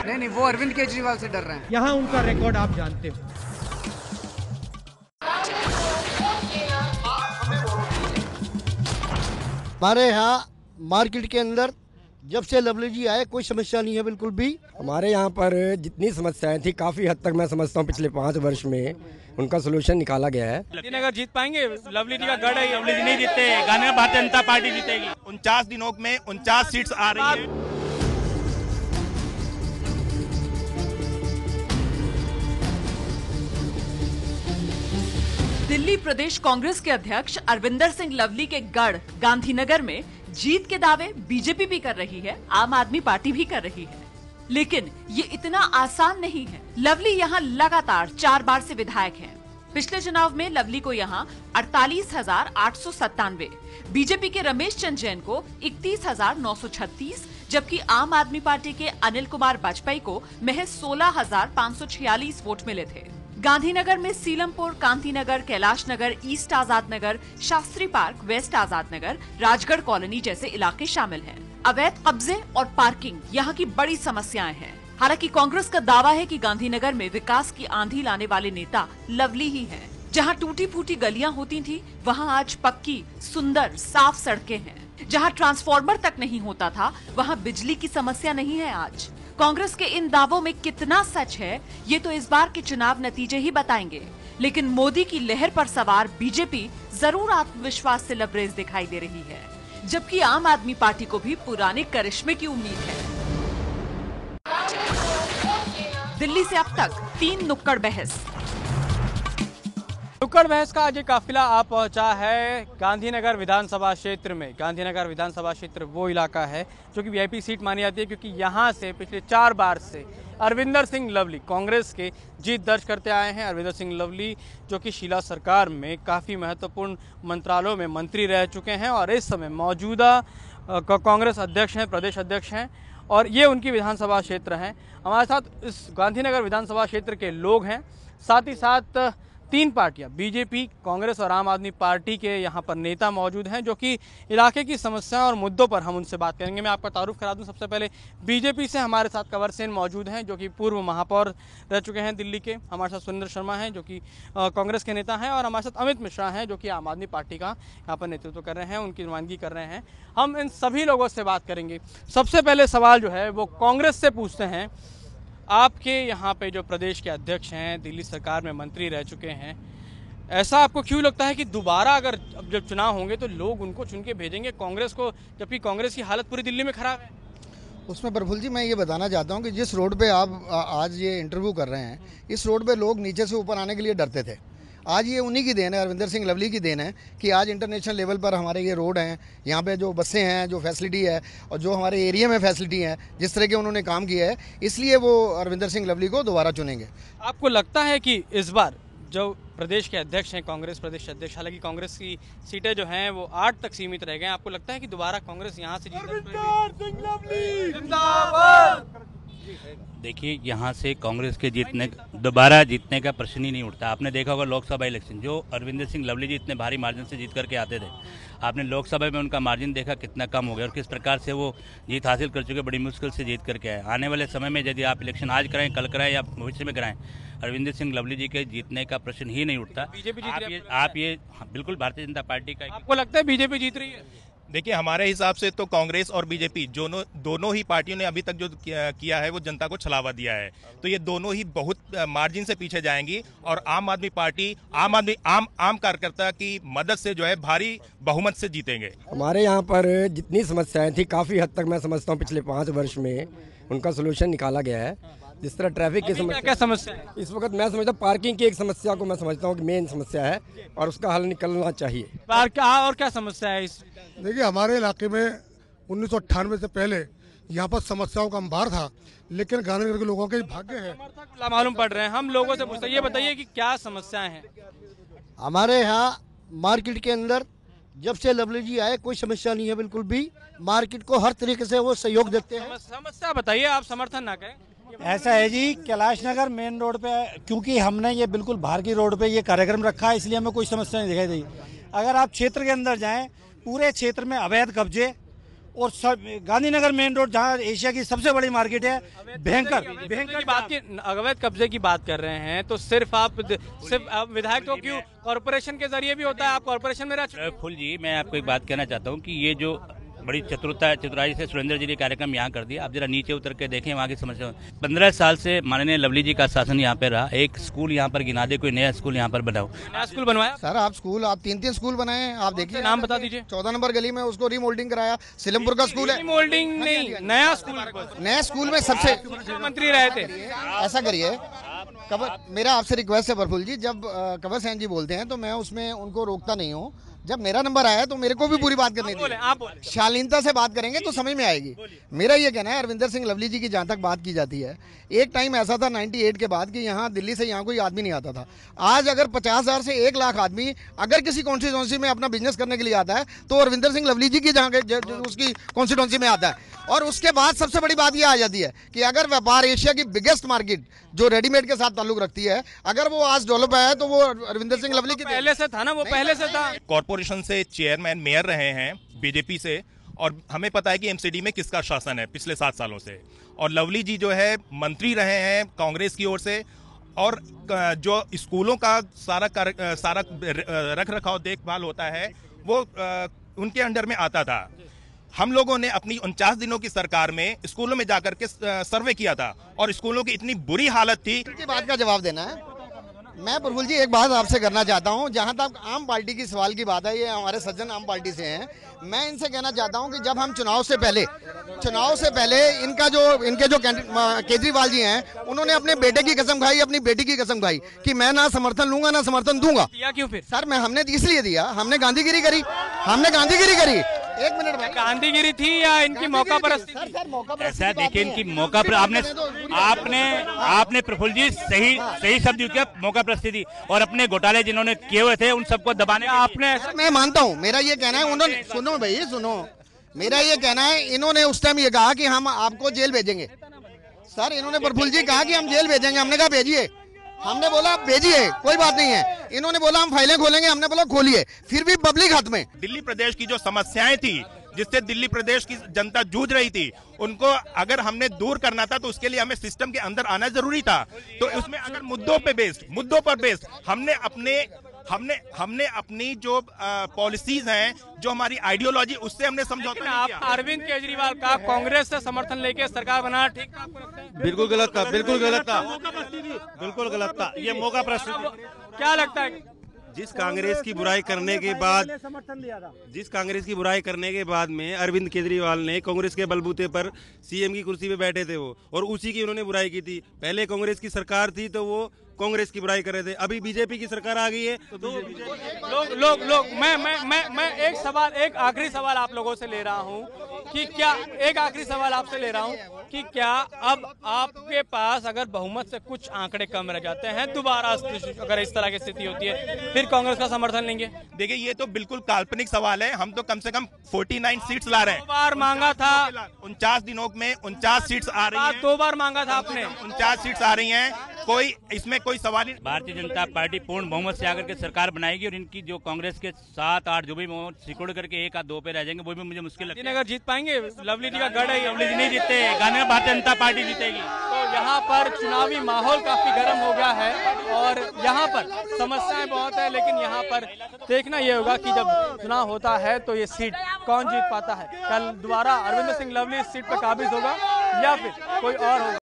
नहीं, वो अरविंद केजरीवाल से डर रहे हैं। यहाँ उनका रिकॉर्ड आप जानते हो। हमारे यहाँ मार्केट के अंदर जब से लवली जी आए कोई समस्या नहीं है बिल्कुल भी। हमारे यहाँ पर जितनी समस्याएं थी काफ़ी हद तक मैं समझता हूँ पिछले 5 वर्ष में उनका सोल्यूशन निकाला गया है। लेकिन अगर जीत पाएंगे, लवली जी का गढ़ है, लवली जी नहीं जीतते, गाने भारतीय जनता पार्टी जीतेगी। 49 दिनों में 49 सीट्स आ रही है। दिल्ली प्रदेश कांग्रेस के अध्यक्ष अरविंदर सिंह लवली के गढ़ गांधीनगर में जीत के दावे बीजेपी भी कर रही है, आम आदमी पार्टी भी कर रही है, लेकिन ये इतना आसान नहीं है। लवली यहाँ लगातार 4 बार से विधायक हैं। पिछले चुनाव में लवली को यहाँ 48,897, बीजेपी के रमेश चंद्र जैन को 31,936, जबकि आम आदमी पार्टी के अनिल कुमार वाजपेयी को महज 16,546 वोट मिले थे। गांधीनगर में Seelampur, कांतीनगर, Kailash Nagar, east Azad Nagar, Shastri park, waste Azad Nagar, Rajgarh colony जैसे इलाके शामिल हैं। अवैध कब्जे और पार्किंग यहाँ की बड़ी समस्याएं हैं। हालांकि कांग्रेस का दावा है कि गांधीनगर में विकास की आंधी लाने वाले नेता लवली ही हैं। जहां टूटी फूटी गलियां होती थी, वहां आज पक्की, सुंदर, साफ सड़कें हैं। जहां ट्रांसफार्मर तक नहीं होता था, वहां बिजली की समस्या नहीं है आज। कांग्रेस के इन दावों में कितना सच है, ये तो इस बार के चुनाव नतीजे ही बताएंगे। लेकिन मोदी की लहर पर सवार बीजेपी जरूर आत्मविश्वास से लबरेज दिखाई दे रही है, जबकि आम आदमी पार्टी को भी पुराने करिश्मे की उम्मीद है। दिल्ली से अब तक 3 नुक्कड़ बहस। नुक्कड़ बहस का आज ये काफिला आ पहुंचा है गांधीनगर विधानसभा क्षेत्र में। गांधीनगर विधानसभा क्षेत्र वो इलाका है जो कि वीआईपी सीट मानी जाती है, क्योंकि यहाँ से पिछले 4 बार से अरविंदर सिंह लवली कांग्रेस के जीत दर्ज करते आए हैं। अरविंदर सिंह लवली जो कि शीला सरकार में काफ़ी महत्वपूर्ण मंत्रालयों में मंत्री रह चुके हैं और इस समय मौजूदा कांग्रेस अध्यक्ष हैं, प्रदेश अध्यक्ष हैं, और ये उनकी विधानसभा क्षेत्र हैं। हमारे साथ इस गांधीनगर विधानसभा क्षेत्र के लोग हैं, साथ ही साथ 3 पार्टियां बीजेपी, कांग्रेस और आम आदमी पार्टी के यहाँ पर नेता मौजूद हैं, जो कि इलाके की समस्याओं और मुद्दों पर हम उनसे बात करेंगे। मैं आपका तारुफ करा दूं। सबसे पहले बीजेपी से हमारे साथ कंवर सेन मौजूद हैं, जो कि पूर्व महापौर रह चुके हैं दिल्ली के। हमारे साथ सुरेंद्र शर्मा हैं, जो कि कांग्रेस के नेता हैं, और हमारे साथ अमित मिश्रा हैं, जो कि आम आदमी पार्टी का यहाँ पर नेतृत्व कर रहे हैं, उनकी नुमाइंदगी कर रहे हैं। हम इन सभी लोगों से बात करेंगे। सबसे पहले सवाल जो है वो कांग्रेस से पूछते हैं। आपके यहाँ पे जो प्रदेश के अध्यक्ष हैं, दिल्ली सरकार में मंत्री रह चुके हैं, ऐसा आपको क्यों लगता है कि दोबारा अगर जब चुनाव होंगे तो लोग उनको चुन के भेजेंगे कांग्रेस को, जबकि कांग्रेस की हालत पूरी दिल्ली में खराब है? उसमें प्रफुल्ल जी मैं ये बताना चाहता हूँ कि जिस रोड पे आप आज ये इंटरव्यू कर रहे हैं, इस रोड पे लोग नीचे से ऊपर आने के लिए डरते थे। आज ये उन्हीं की देन है, अरविंदर सिंह लवली की देन है कि आज इंटरनेशनल लेवल पर हमारे ये रोड हैं, यहाँ पे जो बसें हैं, जो फैसिलिटी है और जो हमारे एरिया में फैसिलिटी है, जिस तरह के उन्होंने काम किया है, इसलिए वो अरविंदर सिंह लवली को दोबारा चुनेंगे। आपको लगता है कि इस बार जो प्रदेश के अध्यक्ष हैं, कांग्रेस प्रदेश अध्यक्ष, हालांकि कांग्रेस की सीटें जो हैं वो 8 तक सीमित रह गए, आपको लगता है कि दोबारा कांग्रेस यहाँ से देखिए, यहाँ से कांग्रेस के दोबारा जीतने का प्रश्न ही नहीं उठता। आपने देखा होगा लोकसभा इलेक्शन, जो अरविंदर सिंह लवली जी इतने भारी मार्जिन से जीत करके आते थे, आपने लोकसभा में उनका मार्जिन देखा कितना कम हो गया और किस प्रकार से वो जीत हासिल कर चुके, बड़ी मुश्किल से जीत करके आए। आने वाले समय में यदि आप इलेक्शन आज कराएं, कल कराएं या भविष्य में कराएं, अरविंदर सिंह लवली जी के जीतने का प्रश्न ही नहीं उठता। बीजेपी आप ये बिल्कुल भारतीय जनता पार्टी का। आपको लगता है बीजेपी जीत रही है? देखिए, हमारे हिसाब से तो कांग्रेस और बीजेपी दोनों ही पार्टियों ने अभी तक जो किया है वो जनता को छलावा दिया है, तो ये दोनों ही बहुत मार्जिन से पीछे जाएंगी और आम आदमी पार्टी आम कार्यकर्ता की मदद से जो है भारी बहुमत से जीतेंगे। हमारे यहाँ पर जितनी समस्याएं थी काफ़ी हद तक मैं समझता हूँ पिछले 5 वर्ष में उनका सोल्यूशन निकाला गया है। जिस तरह ट्रैफिक की समस्या, क्या समस्या है इस वक्त मैं समझता हूँ पार्किंग की एक समस्या को मैं समझता हूँ कि मेन समस्या है और उसका हल निकलना चाहिए। और क्या समस्या है इस? देखिए, हमारे इलाके में 1998 से पहले यहाँ पर समस्याओं का अंबार था, लेकिन गांधीनगर के लोगों के भाग्य है मालूम पड़ रहे हैं। हम लोगों से पूछते हैं, ये बताइए कि क्या समस्याएं हैं? हमारे यहाँ मार्केट के अंदर जब से लवली जी आए कोई समस्या नहीं है बिल्कुल भी। मार्केट को हर तरीके से वो सहयोग देते हैं। समस्या बताइए, आप समर्थन ना करें। ऐसा है जी, कैलाश नगर मेन रोड पे, क्योंकि हमने ये बिल्कुल बाहर की रोड पे ये कार्यक्रम रखा है, इसलिए हमें कोई समस्या नहीं दिखाई दी। अगर आप क्षेत्र के अंदर जाएं, पूरे क्षेत्र में अवैध कब्जे और गांधीनगर मेन रोड जहाँ एशिया की सबसे बड़ी मार्केट है, भयंकर की बात की अवैध कब्जे की बात कर रहे हैं, तो सिर्फ विधायक तो क्यों, कॉर्पोरेशन के जरिए भी होता है, आप कॉर्पोरेशन में रह चुके हैं। फुल जी, मैं आपको एक बात कहना चाहता हूँ कि ये जो बड़ी चतुराई से सुरेंद्र जी ने कार्यक्रम यहाँ कर दिया। आप जरा नीचे उतर के देखें वहाँ की समस्या। 15 साल से माननीय लवली जी का शासन यहाँ पे रहा। एक स्कूल यहाँ पर गिना दे, कोई नया स्कूल यहाँ पर बनाओ। नया स्कूल बनवाया सर? आप 3 स्कूल बनाए हैं, आप देखिए। नाम बता दीजिए। 14 नंबर गली में उसको रीमोल्डिंग कराया। सिलमपुर का स्कूल है। रीमोल्डिंग नहीं, नया स्कूल में सबसे मंत्री रहे थे। ऐसा करिए, मेरा आपसे रिक्वेस्ट है प्रफुल्ल जी, जब कंवर सेन जी बोलते हैं तो मैं उसमें उनको रोकता नहीं हूँ। जब मेरा नंबर आया तो मेरे को भी पूरी बात करनी थी। शालीनता से बात करेंगे तो समझ में आएगी। मेरा ये कहना है, अरविंदर सिंह लवली जी की जहाँ तक बात की जाती है, एक टाइम ऐसा था 98 के बाद कि यहाँ दिल्ली से यहाँ कोई आदमी नहीं आता था। आज अगर 50,000 से 1 लाख आदमी अगर किसी कॉन्स्टिट्यूंसी में अपना बिजनेस करने के लिए आता है तो अरविंदर सिंह लवली जी की जहाँ उसकी कॉन्स्टिट्यूंसी में आता है। और उसके बाद सबसे बड़ी बात यह आ जाती है कि अगर व्यापार एशिया की बिगेस्ट मार्केट जो रेडीमेड के साथ ताल्लुक रखती है, अगर वो आज डेवलप है तो वो अरविंदर सिंह लवली की पहले से था ना, वो पहले से था। कॉर्पोरेशन से चेयरमैन मेयर रहे हैं बीजेपी से, और हमें पता है कि एमसीडी में किसका शासन है पिछले 7 सालों से। और लवली जी जो है मंत्री रहे हैं कांग्रेस की ओर से, और जो स्कूलों का सारा रख रखाव देखभाल होता है वो उनके अंडर में आता था। हम लोगों ने अपनी 49 दिनों की सरकार में स्कूलों में जाकर के सर्वे किया था, और स्कूलों की इतनी बुरी हालत थी। की बात का जवाब देना है। मैं प्रफुल्ल जी एक बात आपसे करना चाहता हूं, जहां तक आम पार्टी की सवाल की बात है, ये हमारे सज्जन आम पार्टी से हैं। मैं इनसे कहना चाहता हूं कि जब हम चुनाव से पहले इनके जो केजरीवाल जी हैं, उन्होंने अपने बेटे की कसम खाई, अपनी बेटी की कसम खाई कि मैं ना समर्थन लूंगा ना समर्थन दूंगा। दिया क्यों फिर? सर हमने इसलिए दिया, हमने गांधीगिरी करी। एक मिनट में गांधीगिरी थी या इनकी मौका परस्ती? ऐसा देखिए, इनकी मौका पर आपने प्रफुल्ल जी सही शब्द यूज किया, मौका परस्ती, और अपने घोटाले जिन्होंने किए हुए थे उन सबको दबाने आपने। मैं मानता हूँ, मेरा ये कहना है, उन्होंने सुनो, मेरा ये कहना है, इन्होंने उस टाइम ये कहा कि हम आपको जेल भेजेंगे। सर इन्होंने प्रफुल्ल जी कहा कि हम जेल भेजेंगे, हमने कहा भेजिए। हमने बोला भेजिए, कोई बात नहीं है। इन्होंने बोला हम फाइलें खोलेंगे, हमने बोला खोलिए। फिर भी पब्लिक हाथ में। दिल्ली प्रदेश की जो समस्याएं थी, जिससे दिल्ली प्रदेश की जनता जूझ रही थी, उनको अगर हमने दूर करना था तो उसके लिए हमें सिस्टम के अंदर आना जरूरी था। तो उसमें अगर मुद्दों पर बेस्ड हमने अपनी जो पॉलिसीज हैं, जो हमारी आइडियोलॉजी, उससे हमने समझौता नहीं किया। अरविंद केजरीवाल का कांग्रेस से समर्थन लेके सरकार बनाना ठीक था आपको लगता है? बिल्कुल गलत था, बिल्कुल गलत था। ये मौका प्रस्तुति। क्या लगता है? जिस कांग्रेस की बुराई करने के बाद में अरविंद केजरीवाल ने कांग्रेस के बलबूते पर सीएम की कुर्सी पे बैठे थे वो, और उसी की उन्होंने बुराई की थी। पहले कांग्रेस की सरकार थी तो वो कांग्रेस की बुराई कर रहे थे, अभी बीजेपी की सरकार आ गई है तो लोग मैं एक आखिरी सवाल आप लोगों से ले रहा हूं कि क्या अब आपके पास अगर बहुमत से कुछ आंकड़े कम रह जाते हैं, दोबारा अगर इस तरह की स्थिति होती है, फिर कांग्रेस का समर्थन लेंगे? देखिए, ये तो बिल्कुल काल्पनिक सवाल है। हम तो कम से कम 49 सीट्स ला रहे हैं। 2 बार मांगा था, 49 दिनों में 49 सीट्स आ रही हैं। 2 बार मांगा था आपने, 49 सीट्स आ रही हैं। इसमें कोई सवाल नहीं। भारतीय जनता पार्टी पूर्ण बहुमत से आकर के सरकार बनाएगी, और इनकी जो कांग्रेस के 7-8 जो भी सिकुड़ करके 1 या 2 पे रह जाएंगे, वो भी मुझे मुश्किल लगता है। अगर जीत पाएंगे? लवली जी का गढ़ है, लवली जी नहीं जीतते, गांधी भारतीय जनता पार्टी जीतेगी। तो यहाँ पर चुनावी माहौल काफी गर्म हो गया है, और यहाँ पर समस्याएं बहुत है, लेकिन यहाँ पर देखना ये होगा कि जब चुनाव होता है तो ये सीट कौन जीत पाता है। कल दोबारा अरविंदर सिंह लवली इस सीट पर काबिज होगा या फिर कोई और होगा।